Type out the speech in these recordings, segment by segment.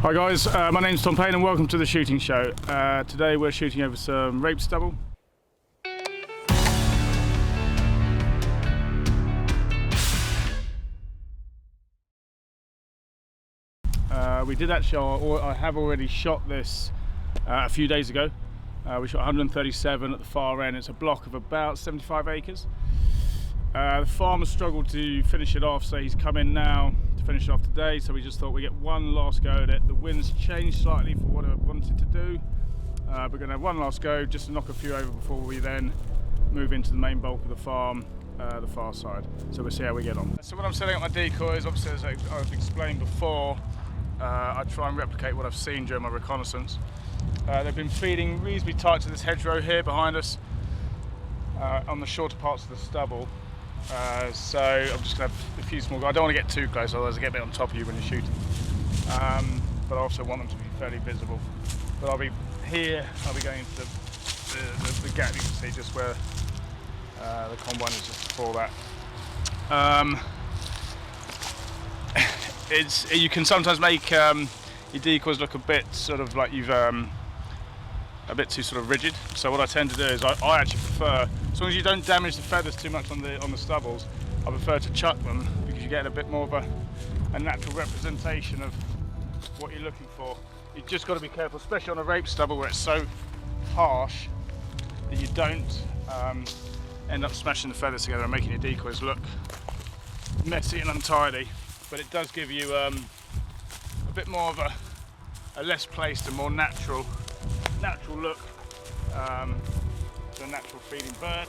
Hi guys, my name's Payne and welcome to the shooting show. Today we're shooting over some rape stubble. We did actually, or I have already shot this a few days ago. We shot 137 at the far end. It's a block of about 75 acres. The farmer struggled to finish it off, so he's come in now to finish it off today. So we just thought we'd get one last go at it. The wind's changed slightly for what I wanted to do. We're going to have one last go just to knock a few over before we then move into the main bulk of the farm, the far side. So we'll see how we get on. So when I'm setting up my decoys, obviously as I've explained before, I try and replicate what I've seen during my reconnaissance. They've been feeding reasonably tight to this hedgerow here behind us on the shorter parts of the stubble. So I'm just going to have a few small guys. I don't want to get too close, otherwise I get a bit on top of you when you're shooting. But I also want them to be fairly visible. But I'll be here, I'll be going into the gap you can see just where the combine is just before that. You can sometimes make your decoys look a bit sort of like you've a bit too sort of rigid. So what I tend to do is I actually prefer, as long as you don't damage the feathers too much on the stubbles, I prefer to chuck them because you get a bit more of a natural representation of what you're looking for. You've just got to be careful, especially on a rape stubble where it's so harsh that you don't end up smashing the feathers together and making your decoys look messy and untidy. But it does give you a bit more of a less placed and more natural look to a natural feeding bird.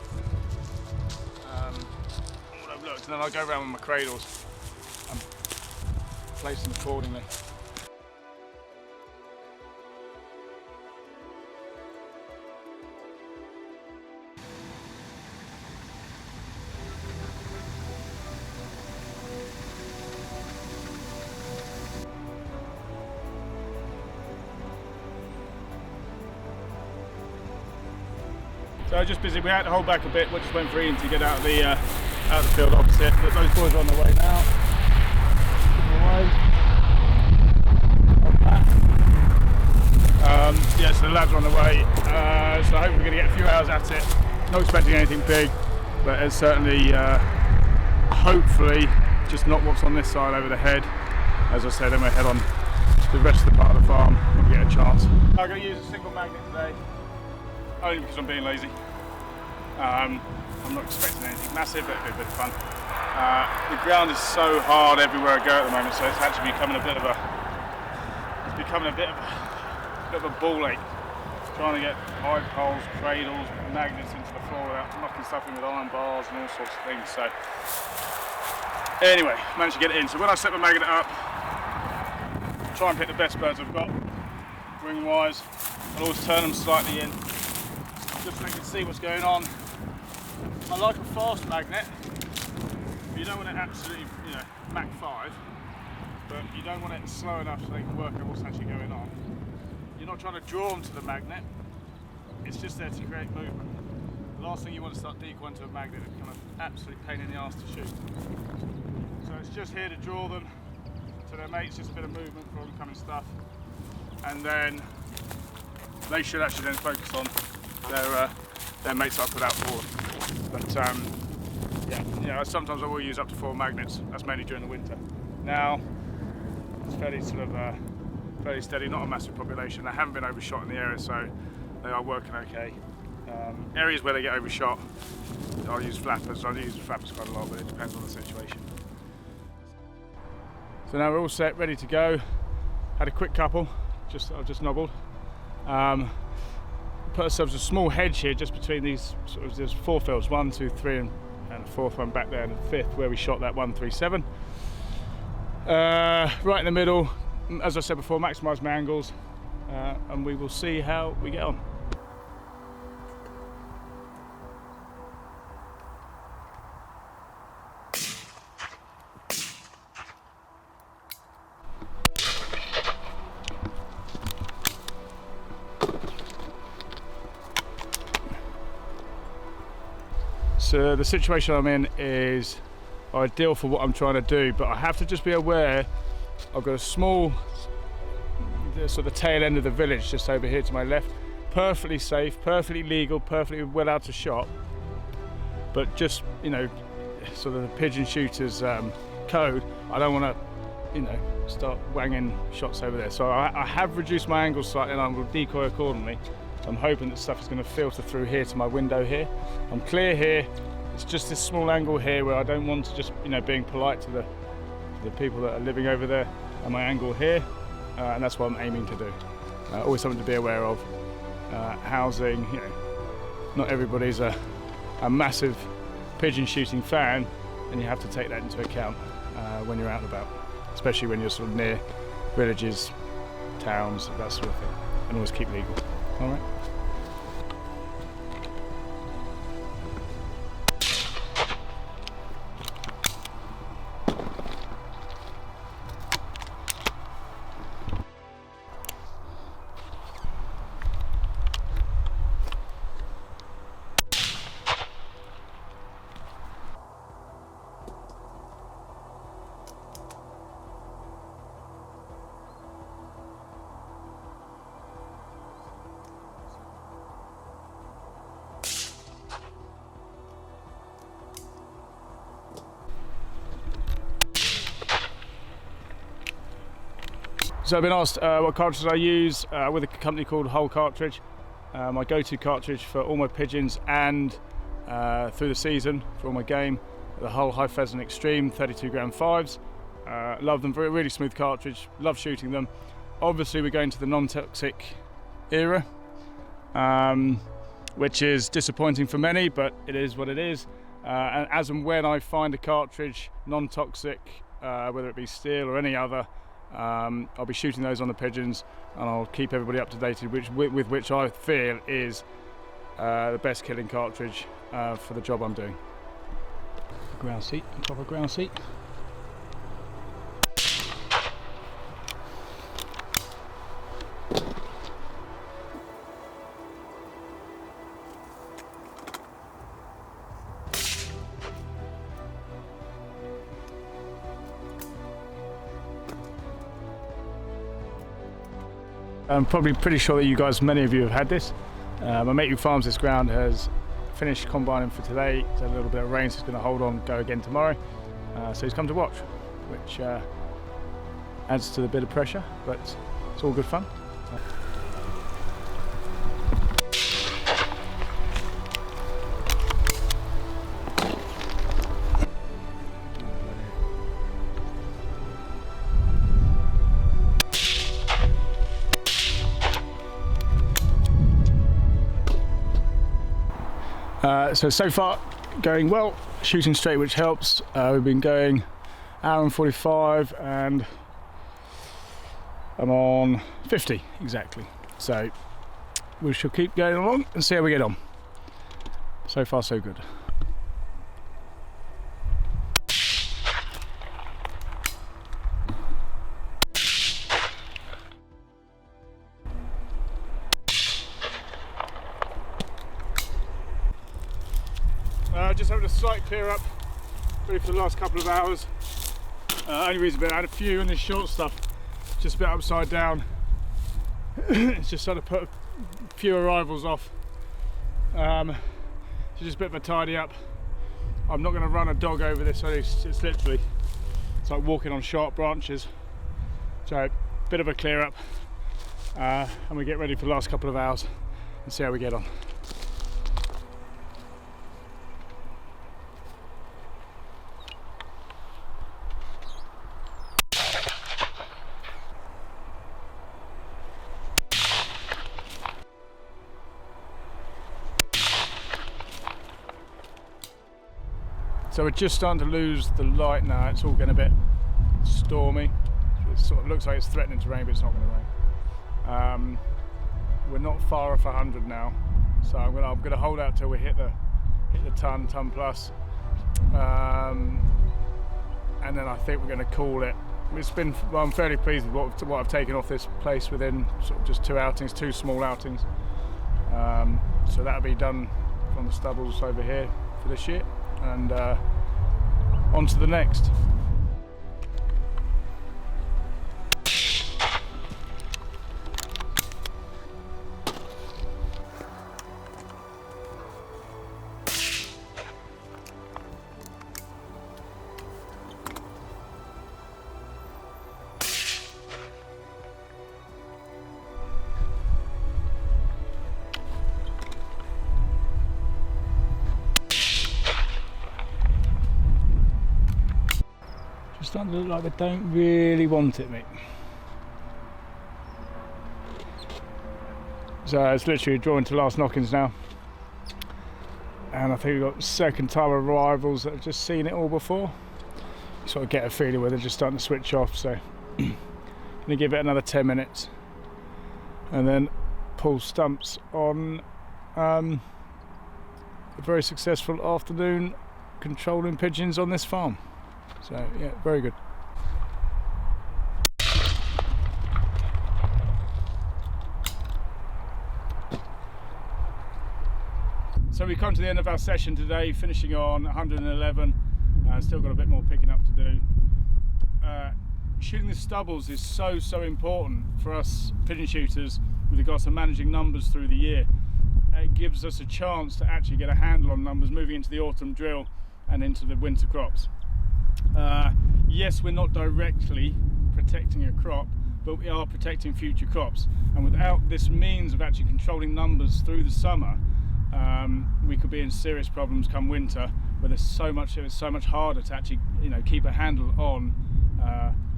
What I've looked, and then I go around with my cradles and place them accordingly. So just busy, we had to hold back a bit, we just went for Ian to get out of the field opposite. But those boys are on their way now. Yeah, so the lads are on the way. So I hope we're going to get a few hours at it. Not expecting anything big, but it's certainly, hopefully, just not what's on this side over the head. As I said, then we'll head on to the rest of the part of the farm when we get a chance. I'm going to use a single magnet today. Only because I'm being lazy. I'm not expecting anything massive, but it'll be a bit of fun. The ground is so hard everywhere I go at the moment, so it's actually becoming a bit of a ball ache. Trying to get eye poles, cradles, magnets into the floor without knocking stuff in with iron bars and all sorts of things. So anyway, managed to get it in. So when I set my magnet up, try and pick the best birds I've got, ring wise. I'll always turn them slightly in, just so they can see what's going on. I like a fast magnet, but you don't want it absolutely, Mach 5, but you don't want it slow enough so they can work out what's actually going on. You're not trying to draw them to the magnet, it's just there to create movement. The last thing you want to start decoying to a magnet is kind of absolute pain in the arse to shoot. So it's just here to draw them to their mates, just a bit of movement for oncoming stuff, and then they should actually then focus on their mates that I put out for them. But sometimes I will use up to 4 magnets. That's mainly during the winter. Now it's fairly steady, not a massive population. They haven't been overshot in the area, so they are working okay. Areas where they get overshot, I'll use flappers. I use flappers quite a lot, but it depends on the situation. So now we're all set, ready to go. Had a quick couple. I've just nobbled. Put ourselves a small hedge here just between these there's 4 fields, 1, 2, 3 and a 4th one back there and the 5th where we shot that 137. Right in the middle, as I said before, maximise my angles, and we will see how we get on. So the situation I'm in is ideal for what I'm trying to do, but I have to just be aware I've got a small the sort of tail end of the village, just over here to my left. Perfectly safe, perfectly legal, perfectly well out to shot, but just, you know, sort of the pigeon shooters code, I don't want to, you know, start wanging shots over there. So I have reduced my angle slightly, and I will decoy accordingly. So I'm hoping that stuff is going to filter through here to my window here. I'm clear here. It's just this small angle here where I don't want to just, you know, being polite to the people that are living over there, and my angle here, and that's what I'm aiming to do. Always something to be aware of. Housing, you know, not everybody's a massive pigeon shooting fan, and you have to take that into account when you're out and about, especially when you're sort of near villages, towns, that sort of thing, and always keep legal. All right. So I've been asked what cartridges I use with a company called Whole Cartridge. My go-to cartridge for all my pigeons and through the season for all my game. The Whole High Pheasant Extreme 32 gram 5s. Love them, really smooth cartridge, love shooting them. Obviously we're going to the non-toxic era, which is disappointing for many, but it is what it is. And as and when I find a cartridge non-toxic, whether it be steel or any other, I'll be shooting those on the pigeons, and I'll keep everybody up to date with which I feel is the best killing cartridge for the job I'm doing. Ground seat, proper ground seat. I'm probably pretty sure that you guys, many of you have had this. My mate who farms this ground has finished combining for today. It's had a little bit of rain, so he's going to hold on, go again tomorrow. So he's come to watch, which adds to the bit of pressure, but it's all good fun. So far going well, shooting straight, which helps. We've been going hour and 45 and I'm on 50 exactly. So we shall keep going along and see how we get on. So far so good. Just having a slight clear up, really for the last couple of hours. Only reason being I had a few in this short stuff, just a bit upside down. It's just sort of put a few arrivals off. So just a bit of a tidy up. I'm not going to run a dog over this, so it's literally, it's like walking on sharp branches. So bit of a clear up, and we get ready for the last couple of hours and see how we get on. So we're just starting to lose the light now. It's all getting a bit stormy. It sort of looks like it's threatening to rain, but it's not going to rain. We're not far off 100 now, so I'm gonna hold out till we hit the ton plus, and then I think we're going to call it. Well, I'm fairly pleased with what I've taken off this place within sort of just two small outings. So that'll be done from the stubbles over here for this year, and on to the next. starting to look like they don't really want it, mate. So it's literally drawing to last knockings now. And I think we've got second time arrivals that have just seen it all before. You sort of get a feeling where they're just starting to switch off, so I'm gonna give it another 10 minutes and then pull stumps on a very successful afternoon controlling pigeons on this farm. So yeah, very good. So we've come to the end of our session today, finishing on 111. Still got a bit more picking up to do. Shooting the stubbles is so important for us pigeon shooters with regards to managing numbers through the year. It gives us a chance to actually get a handle on numbers moving into the autumn drill and into the winter crops. Yes, we're not directly protecting a crop, but we are protecting future crops. And without this means of actually controlling numbers through the summer, we could be in serious problems come winter, where it's so much harder to actually, keep a handle on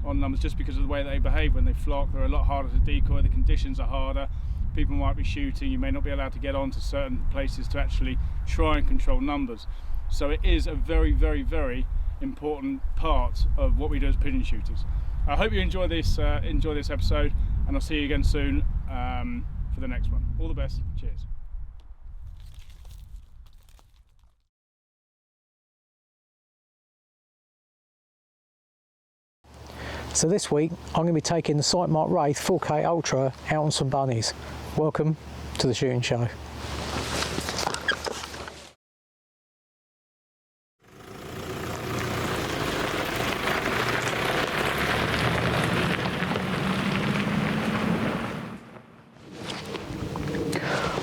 numbers, just because of the way they behave when they flock. They're a lot harder to decoy. The conditions are harder. People might be shooting. You may not be allowed to get onto certain places to actually try and control numbers. So it is a very important part of what we do as pigeon shooters. I hope you enjoy this episode, and I'll see you again soon for the next one. All the best. Cheers. So this week I'm going to be taking the Sightmark Wraith 4K Ultra out on some bunnies. Welcome to the shooting show.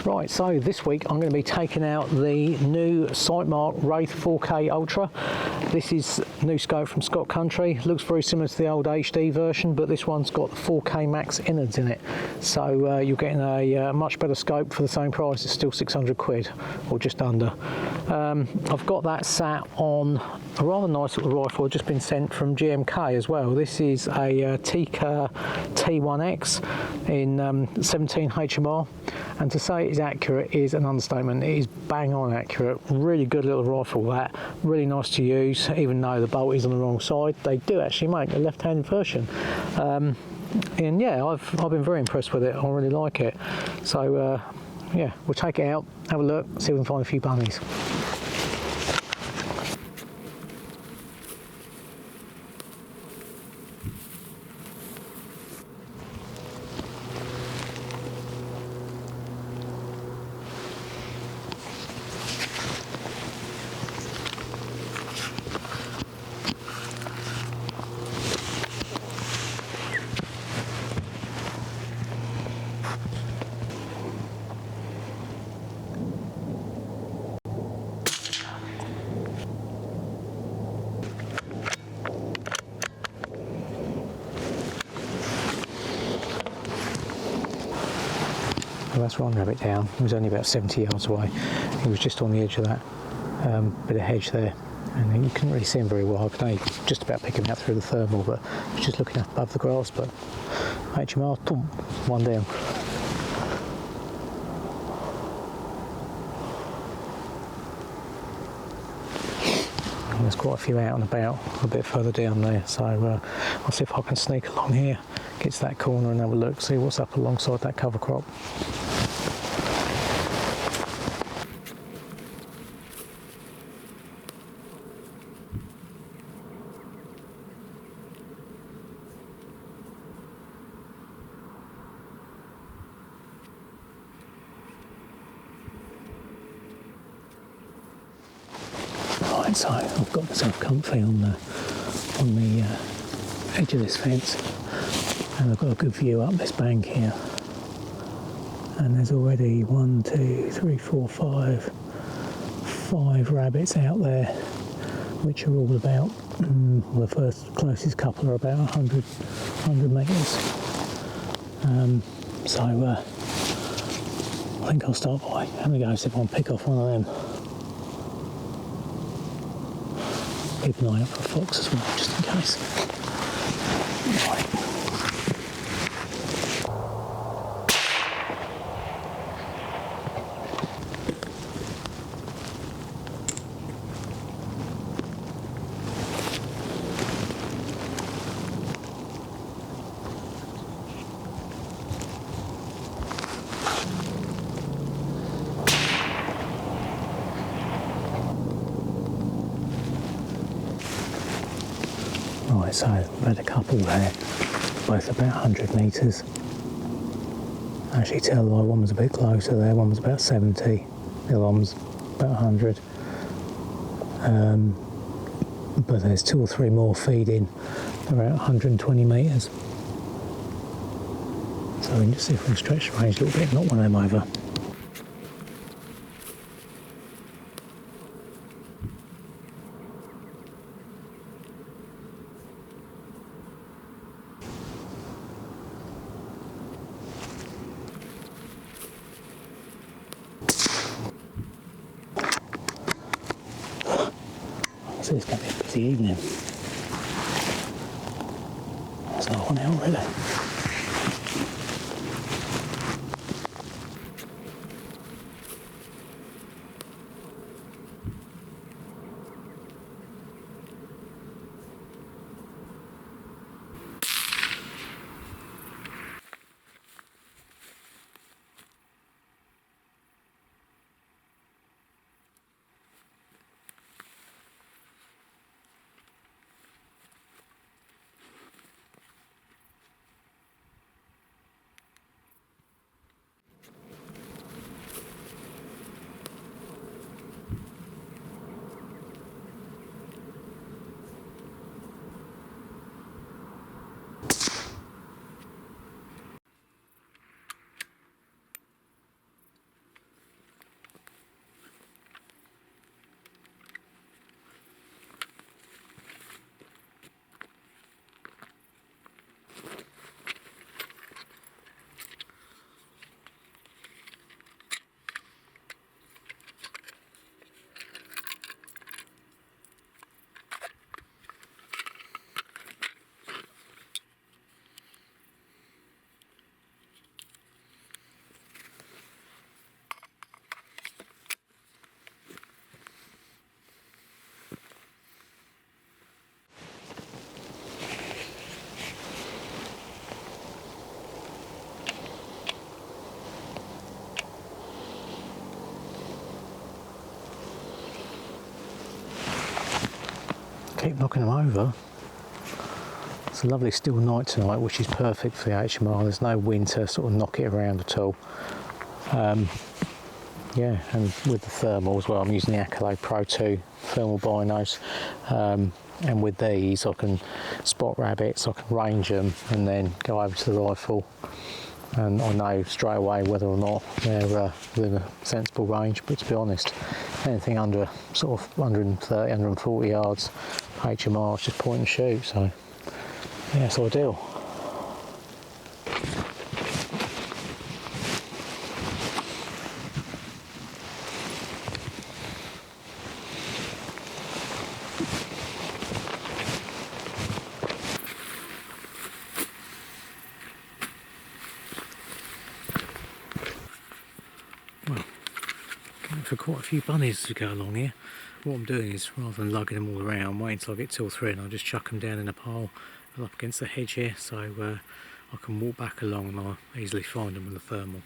Right, so this week I'm going to be taking out the new Sightmark Wraith 4K Ultra. This is new scope from Scott Country. Looks very similar to the old HD version, but this one's got the 4K max innards in it. So you're getting a much better scope for the same price. It's still 600 quid, or just under. I've got that sat on a rather nice little rifle just been sent from GMK as well. This is a Tikka T1X in 17 HMR. And to say it is accurate is an understatement. It is bang on accurate. Really good little rifle that. Really nice to use, even though the bolt is on the wrong side. They do actually make a left-handed version. And yeah, I've been very impressed with it. I really like it. So yeah, we'll take it out, have a look, see if we can find a few bunnies. Well, that's one rabbit down. He was only about 70 yards away. He was just on the edge of that bit of hedge there, and you couldn't really see him very well. I could only just about pick him out through the thermal, but he was just looking up above the grass. But HMR, boom, one down. And there's quite a few out and about a bit further down there, so I'll see if I can sneak along here, get to that corner and have a look, see what's up alongside that cover crop. Right, so I've got myself comfy on the edge of this fence, and I've got a good view up this bank here, and there's already 1, 2, 3, 4, 5 rabbits out there, which are all about, the first closest couple are about 100 metres. So I think I'll start by having a go, see if I can pick off one of them. keep an eye out for a fox as well, just in case. Right. Right, so we've had a couple there, both about 100 metres. Actually tell a lie, one was a bit closer there, one was about 70, the other one was about 100. But there's 2 or 3 more feeding about 120 metres. So we can just see if we can stretch the range a little bit, knock one of them over. So it's going to be a busy evening. There's another one out really. Keep knocking them over. It's a lovely still night tonight, which is perfect for the HMR. There's no wind to sort of knock it around at all. Yeah, and with the thermal as well, I'm using the Accolade Pro 2 thermal binos. And with these I can spot rabbits, I can range them and then go over to the rifle. And I know straight away whether or not they're within a sensible range. But to be honest, anything under sort of 130, 140 yards, HMR is just point and shoot. So yeah, it's ideal. For quite a few bunnies to go along here. What I'm doing is, rather than lugging them all around, wait until I get 2 or 3 and I'll just chuck them down in a pile up against the hedge here, so I can walk back along and I'll easily find them with the thermal.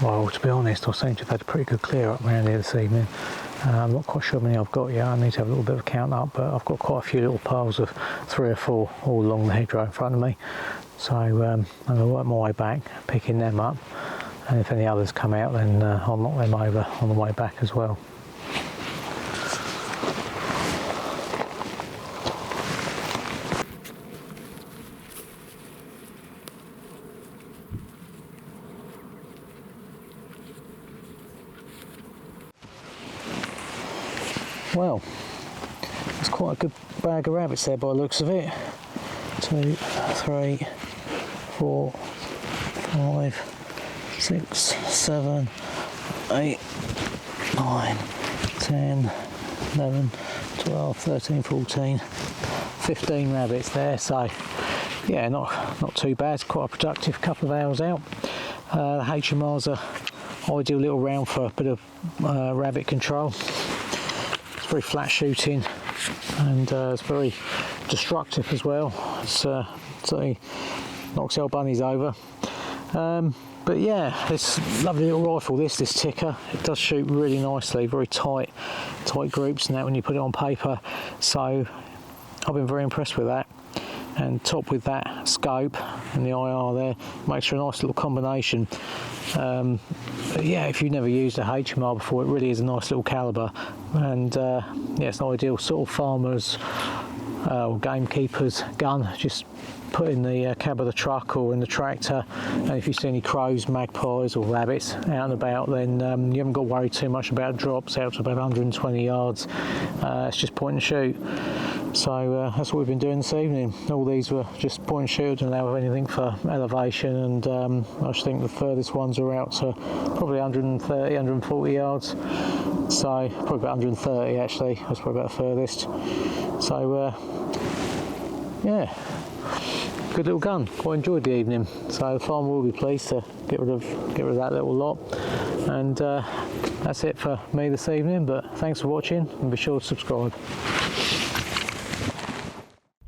Well, to be honest, I seem to have had a pretty good clear up around here this evening. I'm not quite sure how many I've got yet. I need to have a little bit of a count up, but I've got quite a few little piles of 3 or 4 all along the hedgerow in front of me. So I'm going to work my way back, picking them up, and if any others come out, then I'll knock them over on the way back as well. Well, it's quite a good bag of rabbits there by the looks of it. 2, 3, 4, 5, 6, 7, 8, 9, 10, 11, 12, 13, 14, 15 rabbits there. So yeah, not too bad. It's quite a productive couple of hours out. The HMR's a ideal little round for a bit of rabbit control. Very flat shooting, and it's very destructive as well. It's certainly knocks the old bunnies over. But yeah, this lovely little rifle, this Tikka, it does shoot really nicely, very tight groups and that when you put it on paper. So I've been very impressed with that. And top with that scope and the IR there, makes for a nice little combination. But yeah, if you've never used a HMR before, it really is a nice little calibre, and yeah, it's an ideal sort of farmer's or gamekeeper's gun. Just put in the cab of the truck or in the tractor, and if you see any crows, magpies or rabbits out and about, then you haven't got to worry too much about drops out to about 120 yards. It's just point and shoot. So that's what we've been doing this evening. All these were just point and shoot, didn't have anything for elevation, and I just think the furthest ones are out to probably 130, 140 yards. So probably about 130 actually, that's probably about the furthest. So yeah, good little gun. Quite enjoyed the evening. So the farmer will be pleased to get rid of that little lot. And that's it for me this evening. But thanks for watching, and be sure to subscribe.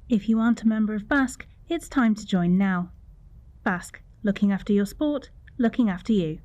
If you aren't a member of BASC, it's time to join now. BASC, looking after your sport, looking after you.